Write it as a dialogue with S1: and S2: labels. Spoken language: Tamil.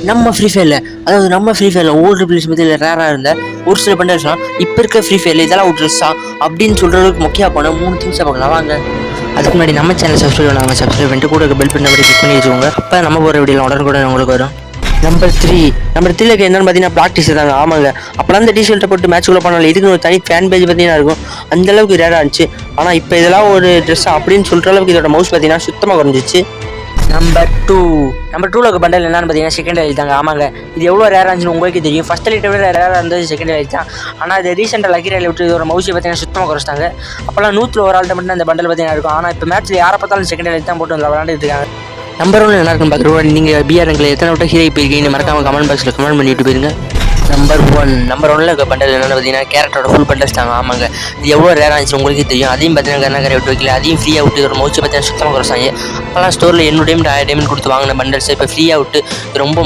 S1: நம்ம ஃப்ரீ ஃபயரில், அதாவது நம்ம ஃப்ரீ ஃபயரில் ஓல்டு பிளேஸ் பற்றியில் ரேராக இருந்த ஒரு சில பண்டல்ஸ்லாம் இப்போ இருக்க ஃப்ரீ ஃபயரில் இதெல்லாம் ஒரு ட்ரெஸ்ஸா அப்படின்னு சொல்கிறதுக்கு முக்கிய போன 3 திங்ஸை பார்க்கலாம் வாங்க. அதுக்கு முன்னாடி நம்ம சேனல் சப்ஸ்கிரைப் பண்ணாங்க, சப்ஸ்கிரைப் பண்ணிட்டு கூட பெல் பட்டன் அப்படி கிளிக் பண்ணி வச்சுக்கோங்க. அப்போ நம்ம போகிற வீடியோவில் உடனுக்குடன் உங்களுக்கு வரும். நம்பர் 3 என்னன்னு பார்த்தீங்கன்னா ப்ராக்டிஸ் தாங்க. ஆமாங்க, அப்போலாம் இந்த டிஷர்ட்டை போட்டு மேட்ச்குள்ளே பண்ணாலும் இதுக்கு ஒரு தனி ஃபேன் பேஜ் பார்த்தீங்கன்னா இருக்கும், அந்தளவுக்கு ரேராக இருந்துச்சு. ஆனால் இப்போ இதெல்லாம் ஒரு ட்ரெஸ்ஸா அப்படின்னு சொல்கிற அளவுக்கு இதோட மவுஸ் பார்த்தீங்கன்னா சுத்தமாக குறைஞ்சிச்சு. நம்பர் 2 இருக்க பண்டல் என்னன்னு பார்த்தீங்கன்னா செகண்ட் எலைட் தாங்க. ஆமாங்க, இது எவ்வளோ ரேராக இருந்துச்சுன்னு உங்களுக்கு தெரியும். ஃபஸ்ட் எலைட்டை விட ரேராக இருந்தது செகண்ட் எலைட் தான். ஆனால் அது ரீசெண்டாக லக்கி ரேலில் விட்டு இதோட மவுஸை பார்த்தீங்கன்னா சுத்தமாக குறைச்சிட்டாங்க. அப்போல்லாம் 100 ஒரு ஆள்கிட்ட மட்டும் அந்த பண்டல் பார்த்தீங்கன்னா இருக்கும். ஆனால் இப்போ மேட்ச்சில் யாரை பார்த்தாலும் செகண்ட் எலைட் தான் போட்டு விளாண்டுட்டு இருக்காங்க. நம்பர் 1 என்ன இருக்குன்னு பார்க்குறோம். நீங்கள் பிஆர் ரங்கில் எத்தனை விட்ட ஹீரோ போயிருக்கீங்க மறக்காமல் கமெண்ட் பாக்ஸில் கமெண்ட் பண்ணிட்டு போயிருங்க. நம்பர் 1 இருக்க பண்டல் என்னென்னு பார்த்தீங்கன்னா கேரக்டரோட ஃபுல் பண்டல்ஸ் தாங்க. ஆமாங்க, இது எவ்வளோ ரேராக இருந்துச்சு உங்களுக்கு தெரியும். அதையும் பார்த்தீங்கன்னா கண்ணக்கரை விட்டு வைக்கல, அதையும் ஃப்ரீயாக விட்டு இதோட மவுச்சை பார்த்தீங்கன்னா சுத்தமாக குறைச்சாங்க. அப்போல்லாம் ஸ்டோரில் 800 டைமண்ட் 1000 டைமண்ட் கொடுத்து வாங்கின பண்டல்ஸ் இப்போ ஃப்ரீயாக விட்டு ரொம்ப